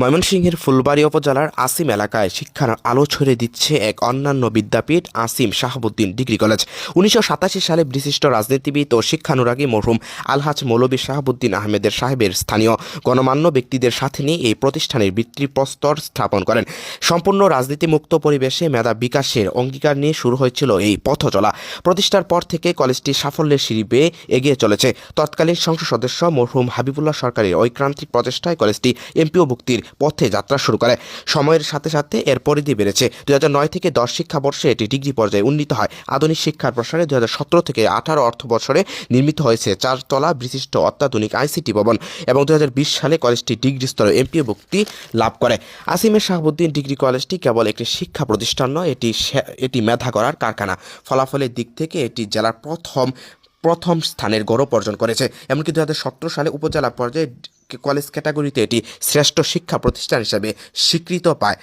ময়মনসিংহের ফুলবাড়ী উপজেলার আসিম এলাকায় শিক্ষার আলো ছড়িয়ে দিচ্ছে এক অন্যান্য বিদ্যাপীঠ আসিম শাহাবুদ্দিন ডিগ্রি কলেজ। ১৯৮৭ সালে বিশিষ্ট রাজনীতিবিদ ও শিক্ষানুরাগী মরহুম আলহাজ মৌলভী শাহাবুদ্দিন আহমেদের সাহেবের স্থানীয় গণমান্য ব্যক্তিদের সাথে নিয়ে এই প্রতিষ্ঠানের ভিত্তিপ্রস্তর স্থাপন করেন। সম্পূর্ণ রাজনীতিমুক্ত পরিবেশে মেধা বিকাশের অঙ্গীকার নিয়ে শুরু হয়েছিল এই পথ চলা। প্রতিষ্ঠার পর থেকে কলেজটি সাফল্যের সিঁড়ি বেয়ে এগিয়ে চলেছে। তৎকালীন সংসদ সদস্য মরহুম হাবিবুল্লাহ সরকারের ঐক্রান্তিক প্রচেষ্টায় কলেজটি এমপিও ভুক্তির পথে যাত্রা শুরু করে। সময়ের সাথে সাথে এর পরিধি বেড়েছে। ২০০৯ থেকে ১০ শিক্ষাবর্ষে এটি ডিগ্রি পর্যায়ে উন্নীত হয়। আধুনিক শিক্ষার প্রসারে ২০১৭ থেকে ১৮ অর্থবর্ষে নির্মিত হয়েছে ৪ তলা বিশিষ্ট অত্যাধুনিক আইসিটি ভবন এবং ২০২০ সালে কলেজটি ডিগ্রি স্তরে এমপিও ভুক্তি লাভ করে। আসিমের শাহাবুদ্দিন ডিগ্রি কলেজটি কেবল একটি শিক্ষা প্রতিষ্ঠান নয়, এটি মেধা গড়ার কারখানা। ফলাফলের দিক থেকে এটি জেলার প্রথম স্থানের গৌরব অর্জন করেছে। এমনকি ২০১৭ সালে উপজেলা পর্যায়ে কলেজ ক্যাটাগরিতে এটি শ্রেষ্ঠ শিক্ষা প্রতিষ্ঠান হিসেবে স্বীকৃত পায়।